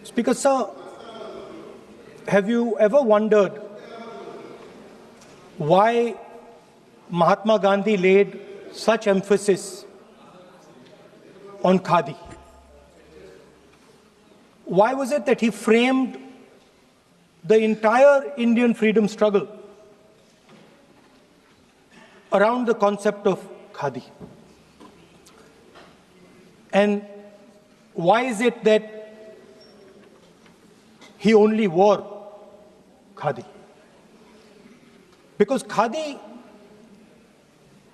Speaker, sir, have you ever wondered why Mahatma Gandhi laid such emphasis on khadi? Why was it that he framed the entire Indian freedom struggle around the concept of khadi? And why is it that he only wore khadi? Because khadi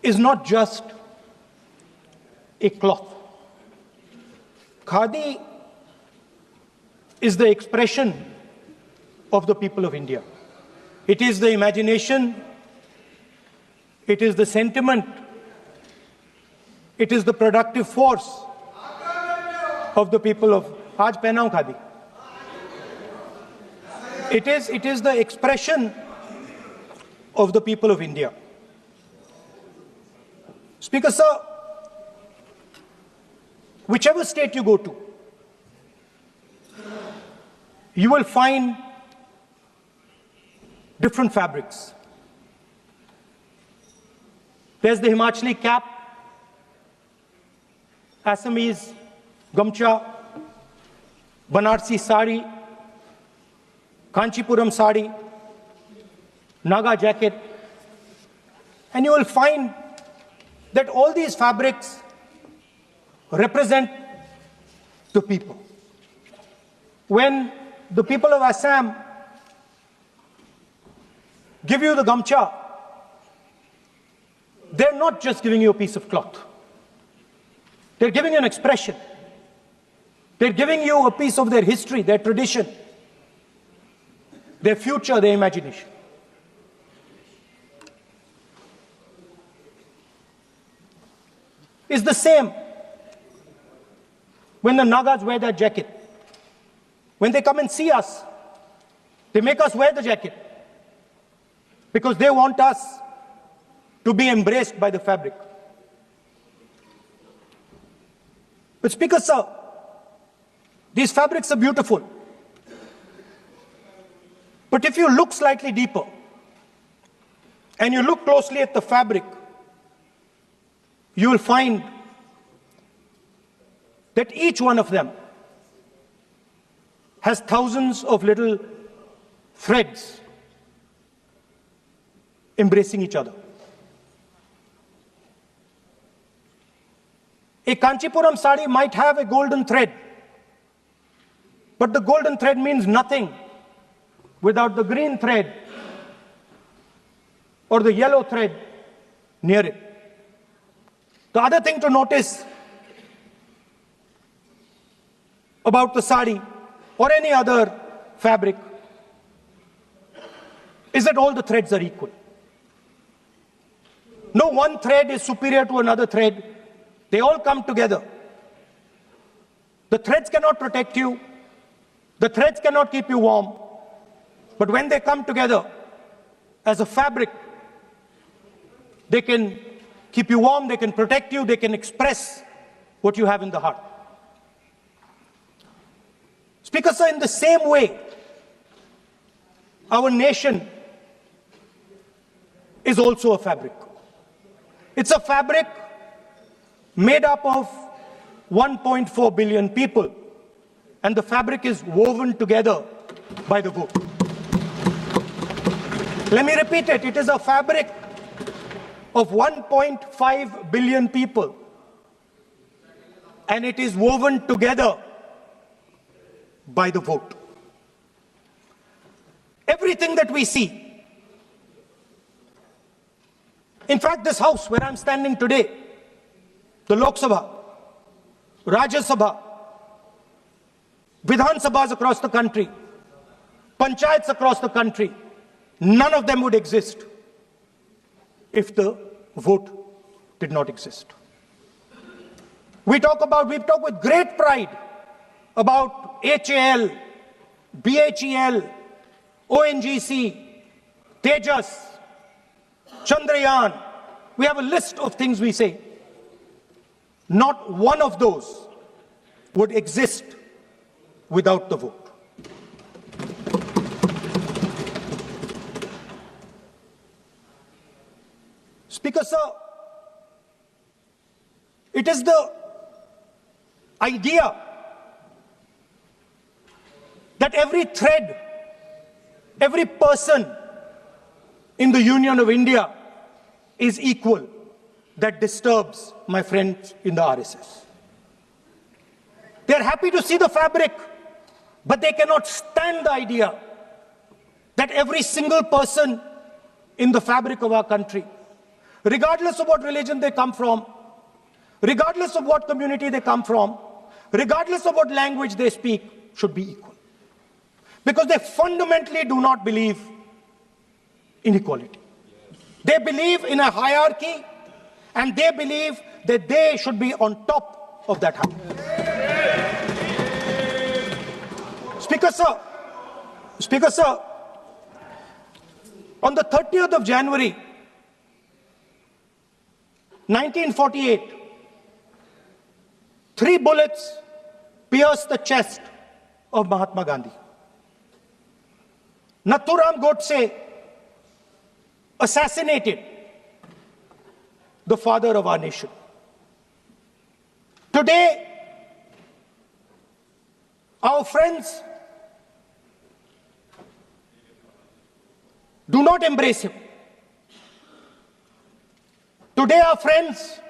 is not just a cloth. Khadi is the expression of the people of India. It is the imagination, it is the sentiment, it is the productive force of the people of Aaj pehna hu khadi. It is the expression of the people of India. Speaker, sir, whichever state you go to, you will find different fabrics. There's the Himachali cap, Assamese gamcha, Banarsi sari, Kanchipuram sari, Naga jacket, and you will find that all these fabrics represent the people. When the people of Assam give you the gamcha, they're not just giving you a piece of cloth. They're giving you an expression. They're giving you a piece of their history, their tradition, their future, their imagination. It's the same when the Nagas wear that jacket. When they come and see us, they make us wear the jacket because they want us to be embraced by the fabric. But Speaker, sir, these fabrics are beautiful. But if you look slightly deeper and you look closely at the fabric, you will find that each one of them has thousands of little threads embracing each other. A Kanchipuram sari might have a golden thread, but the golden thread means nothing without the green thread or the yellow thread near it. The other thing to notice about the sari or any other fabric is that all the threads are equal. No one thread is superior to another thread. They all come together. The threads cannot protect you. The threads cannot keep you warm. But when they come together as a fabric, they can keep you warm, they can protect you, they can express what you have in the heart. Speaker, sir, in the same way, our nation is also a fabric. It's a fabric made up of 1.4 billion people, and the fabric is woven together by the vote. Let me repeat it. It is a fabric of 1.5 billion people, and it is woven together by the vote. Everything that we see, in fact, this house where I'm standing today, the Lok Sabha, Rajya Sabha, Vidhan Sabhas across the country, Panchayats across the country, none of them would exist if the vote did not exist. We talk with great pride about HAL, BHEL, ONGC, Tejas, Chandrayaan. We have a list of things we say. Not one of those would exist without the vote. Speaker, sir, it is the idea that every thread, every person in the Union of India is equal that disturbs my friends in the RSS. They are happy to see the fabric, but they cannot stand the idea that every single person in the fabric of our country, regardless of what religion they come from, regardless of what community they come from, regardless of what language they speak, should be equal. Because they fundamentally do not believe in equality. They believe in a hierarchy, and they believe that they should be on top of that hierarchy. Speaker, sir, on the 30th of January, 1948, 3 bullets pierced the chest of Mahatma Gandhi. Nathuram Godse assassinated the father of our nation. Today, our friends do not embrace him. Today, our friends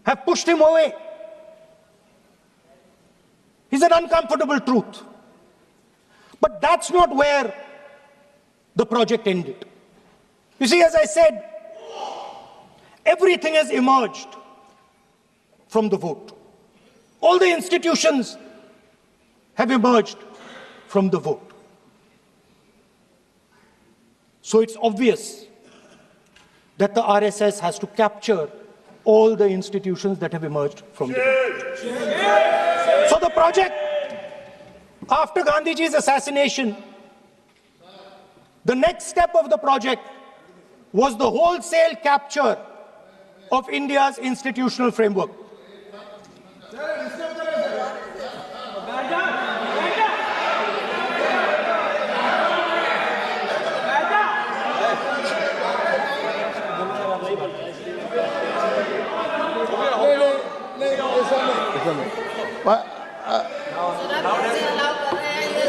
have pushed him away. He's an uncomfortable truth. But that's not where the project ended. You see, as I said, everything has emerged from the vote. All the institutions have emerged from the vote. So it's obvious that the RSS has to capture all the institutions that have emerged from the vote. So the project, after Gandhiji's assassination, the next step of the project was the wholesale capture of India's institutional framework.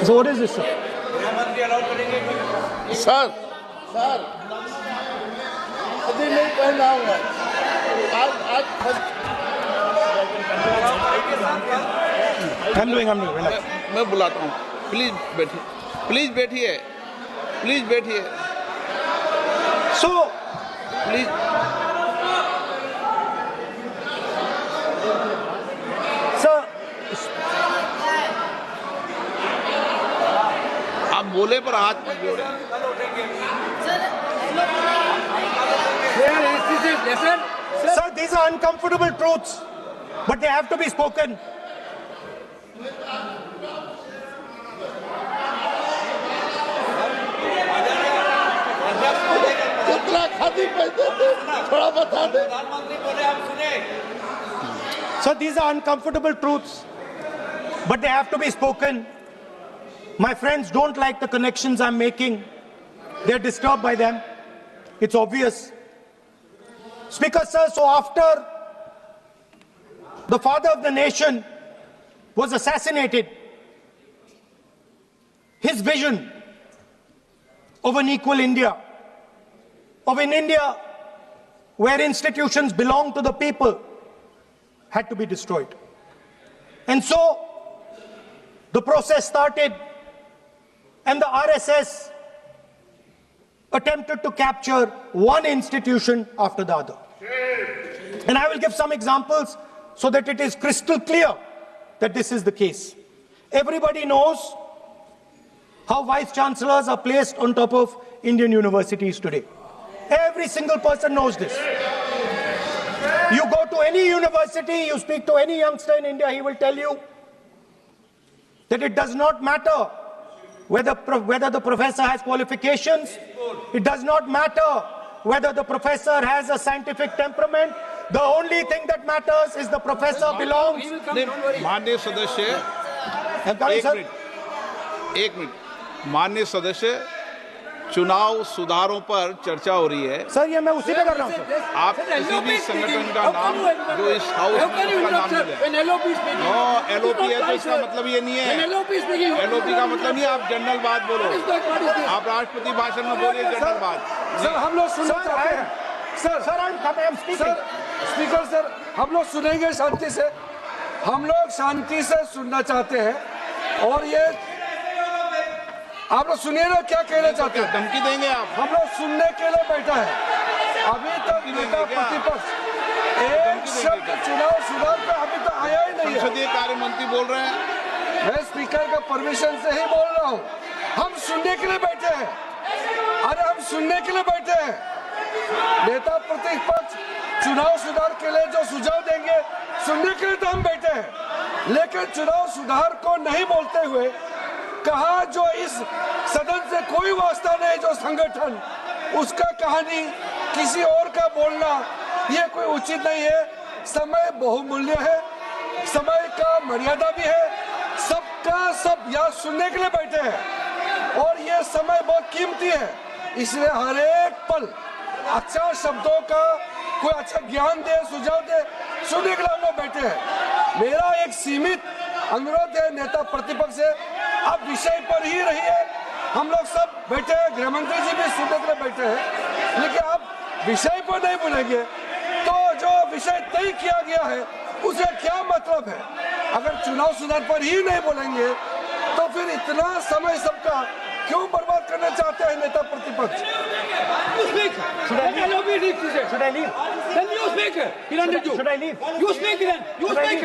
So what is this, sir? Sir, अभी नहीं पहना हुआ I'm doing, relax. मैं बुलाता हूँ, please बैठिए So, please sir, आप बोले पर हाथ मत जोड़े। sir, these are uncomfortable truths, but they have to be spoken. कितना खादी पहनते थे थोड़ा बता दे। So these are uncomfortable truths, but they have to be spoken. My friends don't like the connections I'm making. They're disturbed by them. It's obvious. Speaker, sir, so after the father of the nation was assassinated, his vision of an equal India, of an India where institutions belong to the people, had to be destroyed. And so the process started, and the RSS attempted to capture one institution after the other. And I will give some examples so that it is crystal clear that this is the case. Everybody knows how vice chancellors are placed on top of Indian universities today. Every single person knows this. You go to any university, you speak to any youngster in India, he will tell you that it does not matter whether the professor has qualifications. It does not matter whether the professor has a scientific temperament. The only thing that matters is the professor belongs. माननीय सदस्य एक minute माननीय सदस्य, चुनाव सुधारों पर चर्चा हो रही है। सर ये मैं उसी पे कर रहा हूँ। आप किसी भी संगठन का नाम जो इस हाउस में उसका नाम ले लें। नो एलओपी है तो इसका मतलब ये नहीं है। एलओपी का मतलब नहीं है आप जनरल बात बोलो। आप राष्ट्रपति भाषण में बोलिए जनरल बात। सर हम लोग सुनना चाहते हैं। सर स्पीकर सर हम लोग सुनेंगे शांति से। हम लोग शांति से सुनना चाहते हैं और ये आप लोग सुनिए ना क्या कहना चाहते हैं। धमकी देंगे आप? हम लोग सुनने के लिए बैठा है। अभी तक नेता प्रतिपक्ष एक शब्द चुनाव सुधार पे अभी तक आया ही नहीं है। संसदीय कार्य मंत्री बोल रहे हैं। मैं स्पीकर का परमिशन से ही बोल रहा हूँ। हम सुनने के लिए बैठे हैं। अरे हम सुनने के लिए बैठे हैं। नेता प्रतिपक्ष चुनाव सुधार के लिए जो सुझाव देंगे सुनने के लिए तो हम बैठे हैं, लेकिन चुनाव सुधार को नहीं बोलते हुए कहा जो इस सदन से कोई वास्ता नहीं, जो संगठन उसका कहानी किसी और का बोलना ये कोई उचित नहीं है। समय बहुमूल्य है, समय का मर्यादा भी है। सबका सब यहाँ सुनने के लिए बैठे हैं और ये समय बहुत कीमती है, इसलिए हर एक पल अच्छा शब्दों का कोई अच्छा ज्ञान दे, सुझाव दे, सुनने के लिए हम लोग बैठे हैं। मेरा एक सीमित अनुरोध है नेता प्रतिपक्ष से, आप विषय पर ही रहिए। हम लोग सब बैठे हैं, गृह मंत्री जी भी सुनने के लिए बैठे हैं, लेकिन आप विषय पर नहीं बोलेंगे तो जो विषय तय किया गया है उसे क्या मतलब है। अगर चुनाव सुधार पर ही नहीं बोलेंगे तो फिर इतना समय सबका क्यों बर्बाद करना चाहते हैं नेता प्रतिपक्ष। Should I leave? Should I leave? Then you speak. Should I leave? You speak then. You speak.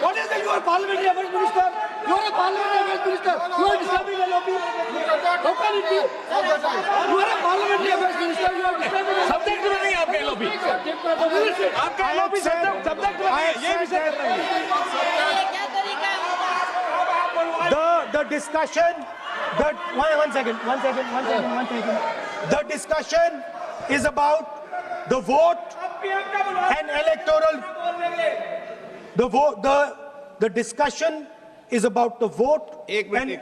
What is that? You are parliamentary affairs minister. You are a parliamentary affairs minister. You are disturbing the lobby. How can it be? You are a parliamentary affairs minister. You are disturbing the subject में नहीं आपका lobby. आपका lobby subject में नहीं. ये विषय कर रहे हैं. The discussion. One second. The discussion is about the vote and electoral. The discussion is about the vote. एक मिनट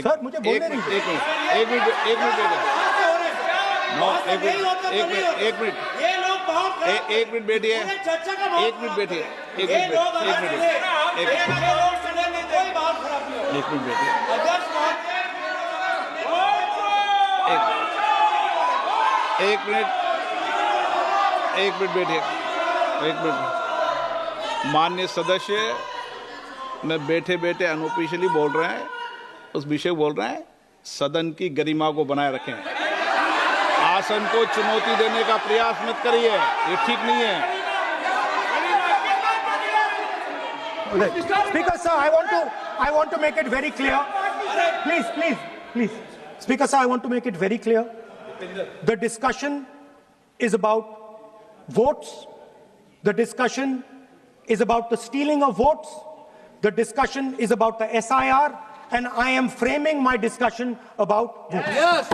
सर मुझे बोलने दीजिए। एक मिनट बैठिए। माननीय सदस्य मैं बैठे बैठे अनऑफिशियली बोल रहे हैं, उस विषय बोल रहे हैं। सदन की गरिमा को बनाए रखें, आसन को चुनौती देने का प्रयास मत करिए, ये ठीक नहीं है। Speaker sir, I want to make it very clear. Please. Speaker sir, I want to make it very clear. The discussion is about votes. The discussion is about the stealing of votes. The discussion is about the SIR, and I am framing my discussion about votes. Yes.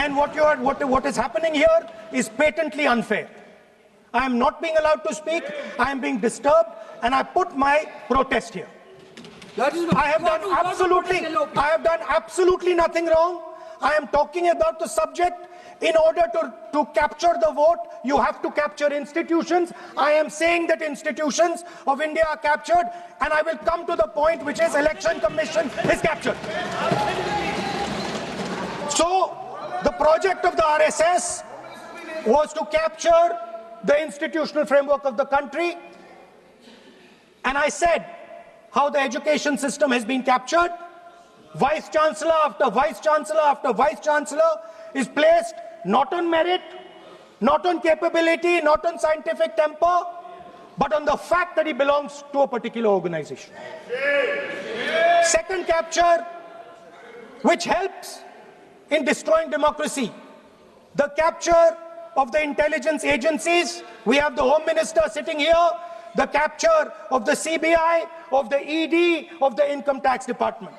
And what is happening here is patently unfair. I am not being allowed to speak. I am being disturbed, and I put my protest here. I have done absolutely nothing wrong. I am talking about the subject. In order to capture the vote, you have to capture institutions. I am saying that institutions of India are captured, and I will come to the point, which is Election Commission is captured. So, the project of the RSS was to capture the institutional framework of the country, and I said how the education system has been captured. Vice Chancellor after Vice Chancellor after Vice Chancellor is placed not on merit, not on capability, not on scientific temper, but on the fact that he belongs to a particular organization. Second capture, which helps in destroying democracy, the capture of the intelligence agencies. We have the Home Minister sitting here, the capture of the CBI, of the ED, of the Income Tax Department.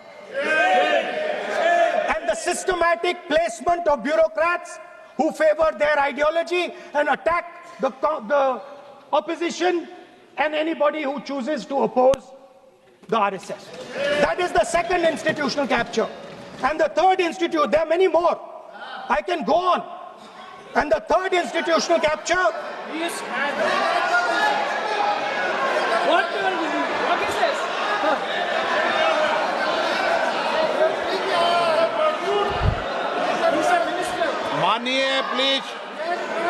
And the systematic placement of bureaucrats who favor their ideology and attack the opposition and anybody who chooses to oppose the RSS. That is the second institutional capture. And the third there are many more. I can go on. And the third institutional capture. What is this? मानिए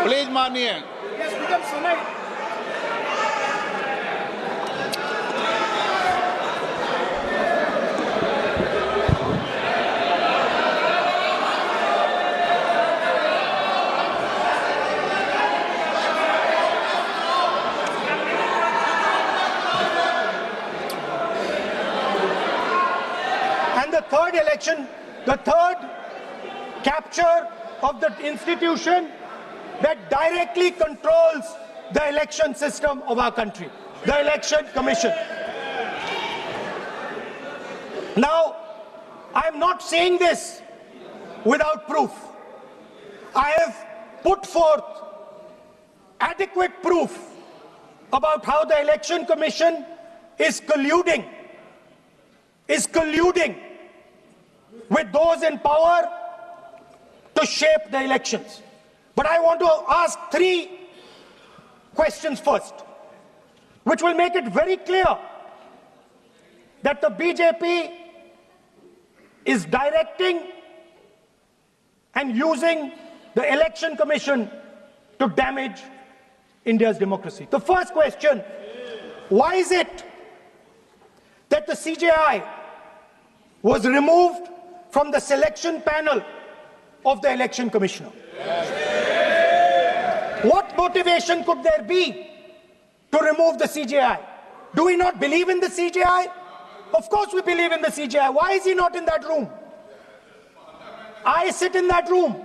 please मानिए. Yes, become sonite. The third capture of the institution that directly controls the election system of our country, the Election Commission. Now, I'm not saying this without proof. I have put forth adequate proof about how the Election Commission is colluding with those in power to shape the elections. But I want to ask three questions first, which will make it very clear that the BJP is directing and using the Election Commission to damage India's democracy. The first question, why is it that the CJI was removed from the selection panel of the Election Commissioner? What motivation could there be to remove the CJI? Do we not believe in the CJI? Of course we believe in the CJI. Why is he not in that room? I sit in that room.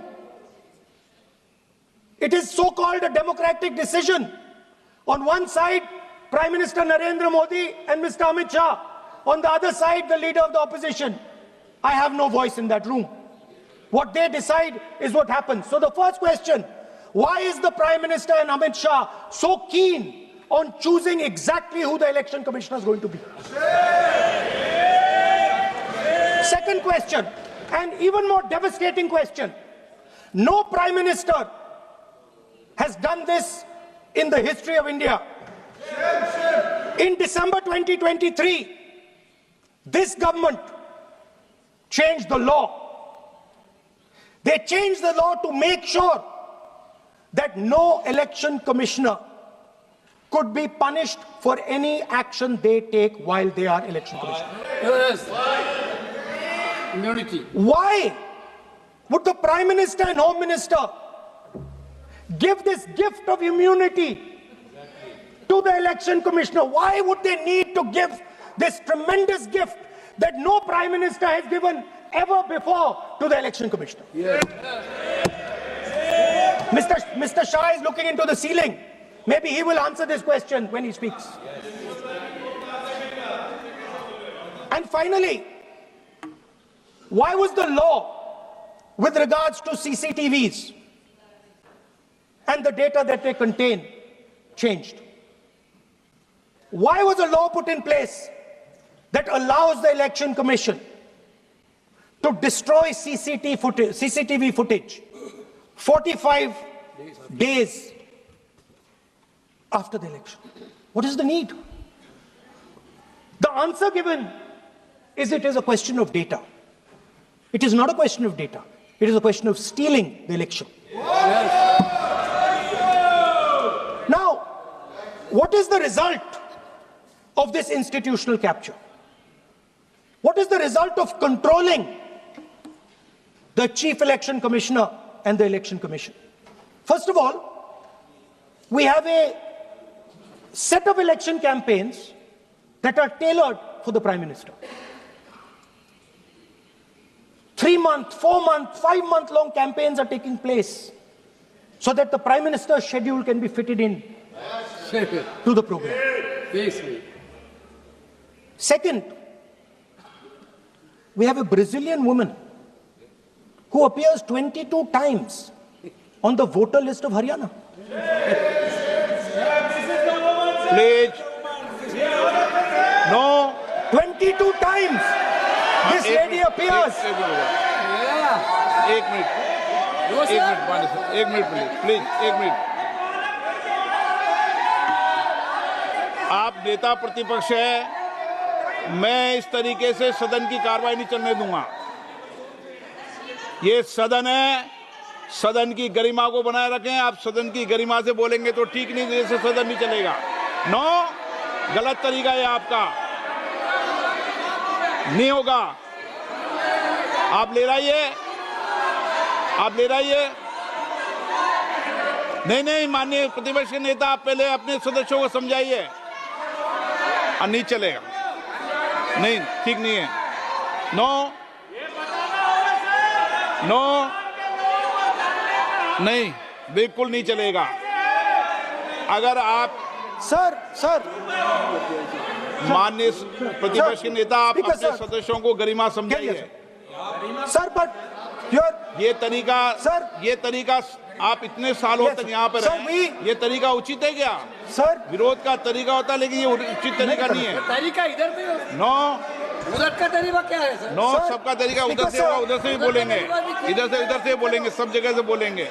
It is so-called a democratic decision. On one side, Prime Minister Narendra Modi and Mr. Amit Shah. On the other side, the leader of the opposition. I have no voice in that room. What they decide is what happens. So the first question, why is the Prime Minister and Amit Shah so keen on choosing exactly who the Election Commissioner is going to be? Second question, and even more devastating question, no Prime Minister has done this in the history of India. In December 2023, this government changed the law. They changed the law to make sure that no election commissioner could be punished for any action they take while they are election commissioner. Yes. Immunity. Why would the Prime Minister and Home Minister give this gift of immunity to the election commissioner? Why would they need to give this tremendous gift that no Prime Minister has given ever before to the election commissioner? Yes. Mr. Shah is looking into the ceiling. Maybe he will answer this question when he speaks. And finally, why was the law with regards to CCTVs and the data that they contain changed? Why was a law put in place that allows the Election Commission to destroy CCTV footage 45 days after the election? What is the need? The answer given is it is a question of data. It is not a question of data. It is a question of stealing the election. Now, what is the result of this institutional capture? What is the result of controlling the Chief Election Commissioner and the Election Commission? First of all, we have a set of election campaigns that are tailored for the Prime Minister. 3-month, 4-month, 5-month long campaigns are taking place so that the Prime Minister's schedule can be fitted in to the program. Second, we have a Brazilian woman who appears 22 times on the voter list of Haryana. Please. No. 22 22 times this lady appears. एक minute please एक minute. आप नेता प्रतिपक्ष है, मैं इस तरीके से सदन की कार्रवाई नहीं चलने दूंगा। ये सदन है, सदन की गरिमा को बनाए रखें। आप सदन की गरिमा से बोलेंगे तो ठीक, नहीं जैसे सदन नहीं चलेगा। नो, गलत तरीका है आपका, नहीं होगा। आप ले रहिए, नहीं माननीय प्रतिपक्ष के नेता, आप पहले अपने सदस्यों को समझाइए। नहीं चलेगा, नहीं, ठीक नहीं है। नो, नहीं, बिल्कुल नहीं चलेगा। अगर आप सर माननीय प्रतिपक्ष के नेता, आप अपने सदस्यों को गरिमा समझाइए। सर, बट ये तरीका आप इतने सालों तक यहाँ पर रहे, ये तरीका उचित है क्या? सर, विरोध का तरीका होता है, लेकिन ये उचित तरीका नहीं है। तरीका इधर पे नो, उधर का तरीका क्या है सर? नो, सबका तरीका उधर से होगा, उधर से भी बोलेंगे, इधर से बोलेंगे, सब जगह से बोलेंगे।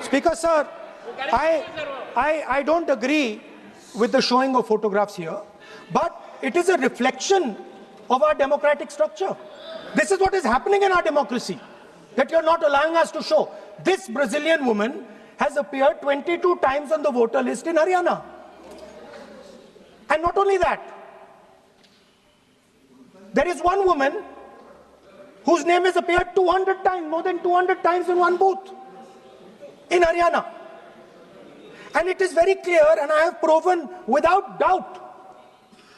Speaker sir, I don't agree with the showing of photographs here, but it is a reflection of our democratic structure. This is what is happening in our democracy, that you're not allowing us to show. This Brazilian woman has appeared 22 times on the voter list in Haryana. And not only that, there is one woman whose name has appeared 200 times, more than 200 times in one booth in Haryana. And it is very clear, and I have proven without doubt,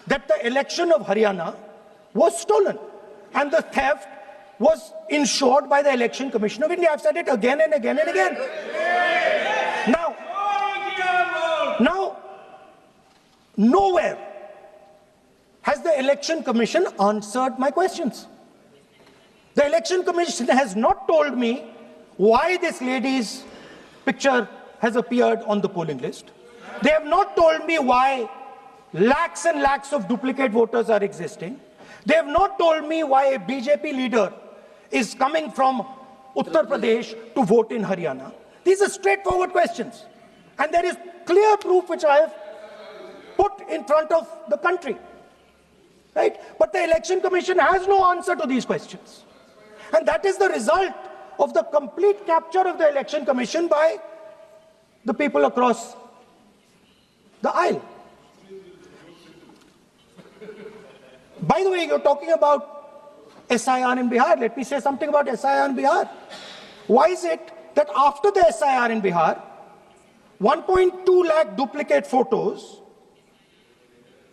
that the election of Haryana was stolen. And the theft was ensured by the Election Commission of India. I've said it again and again and again. Now, nowhere has the Election Commission answered my questions. The Election Commission has not told me why this lady's picture has appeared on the polling list. They have not told me why lakhs and lakhs of duplicate voters are existing. They have not told me why a BJP leader is coming from Uttar Pradesh to vote in Haryana. These are straightforward questions. And there is clear proof which I have put in front of the country. Right? But the Election Commission has no answer to these questions. And that is the result of the complete capture of the Election Commission by the people across the aisle. By the way, you're talking about SIR in Bihar. Let me say something about SIR in Bihar. Why is it that after the SIR in Bihar, 1.2 lakh duplicate photos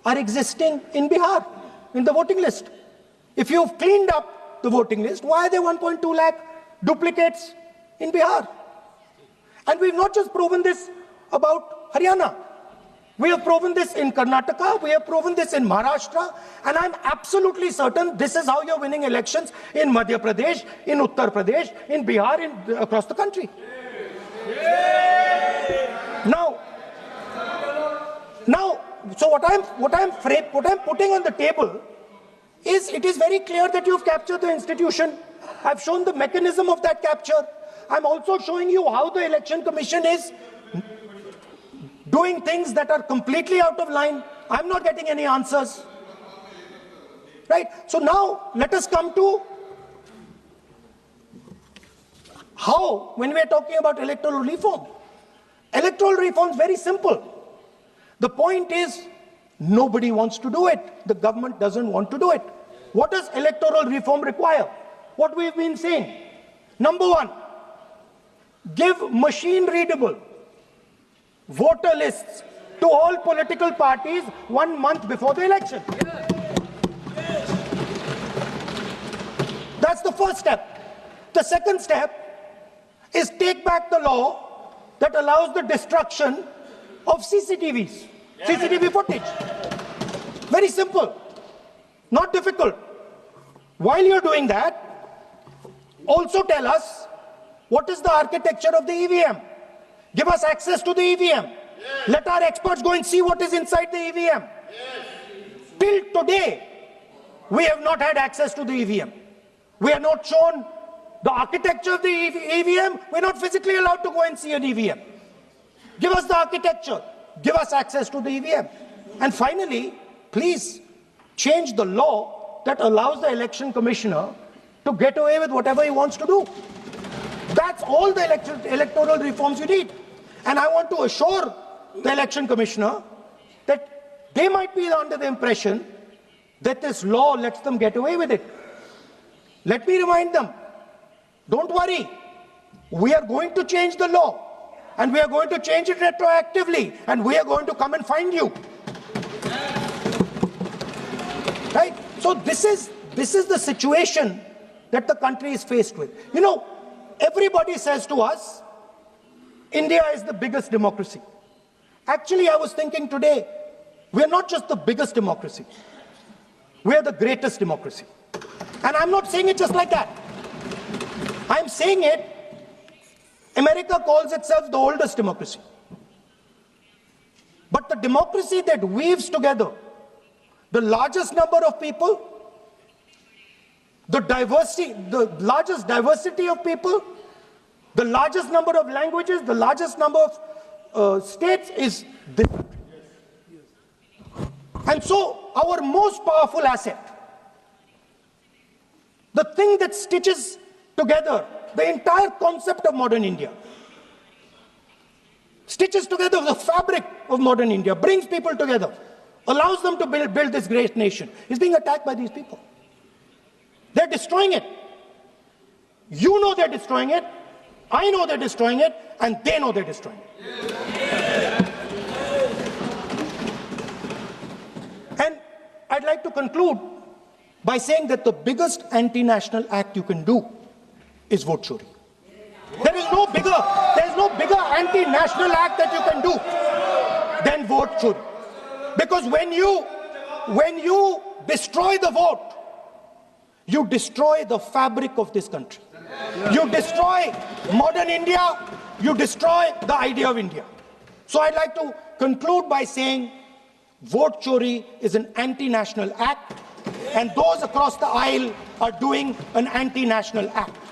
are existing in Bihar, in the voting list? If you've cleaned up the voting list, why are there 1.2 lakh duplicates in Bihar? And we've not just proven this about Haryana. We have proven this in Karnataka, we have proven this in Maharashtra, and I'm absolutely certain this is how you're winning elections in Madhya Pradesh, in Uttar Pradesh, in Bihar, across the country. Now, so what I'm putting on the table is, it is very clear that you've captured the institution. I've shown the mechanism of that capture. I'm also showing you how the Election Commission is doing things that are completely out of line. I'm not getting any answers. Right? So now, let us come to how, when we're talking about electoral reform. Electoral reform is very simple. The point is, nobody wants to do it. The government doesn't want to do it. What does electoral reform require? What we've been saying. Number one, give machine-readable voter lists to all political parties 1 month before the election. That's the first step. The second step is take back the law that allows the destruction of CCTVs, CCTV footage. Very simple, not difficult. While you're doing that, also tell us what is the architecture of the EVM. Give us access to the EVM. Yes. Let our experts go and see what is inside the EVM. Yes. Till today, We have not had access to the EVM. We are not shown the architecture of the EVM. We're not physically allowed to go and see an EVM. Give us the architecture. Give us access to the EVM. And finally, please change the law that allows the election commissioner to get away with whatever he wants to do. That's all the electoral reforms you need. And I want to assure the election commissioner that they might be under the impression that this law lets them get away with it. Let me remind them, don't worry, we are going to change the law, and we are going to change it retroactively, and we are going to come and find you. Right? So this is the situation that the country is faced with. You know, everybody says to us, India is the biggest democracy. Actually, I was thinking today, we're not just the biggest democracy. We're the greatest democracy. And I'm not saying it just like that. I'm saying it, America calls itself the oldest democracy. But the democracy that weaves together the largest number of people, the largest diversity of people, the largest number of languages, the largest number of states is this country. And so our most powerful asset, the thing that stitches together the entire concept of modern India, stitches together the fabric of modern India, brings people together, allows them to build this great nation, is being attacked by these people. They're destroying it. You know they're destroying it, I know they're destroying it, and they know they're destroying it. And I'd like to conclude by saying that the biggest anti-national act you can do is vote chori. There is no bigger anti-national act that you can do than vote chori. Because when you destroy the vote, you destroy the fabric of this country. You destroy modern India, you destroy the idea of India. So I'd like to conclude by saying vote chori is an anti-national act, and those across the aisle are doing an anti-national act.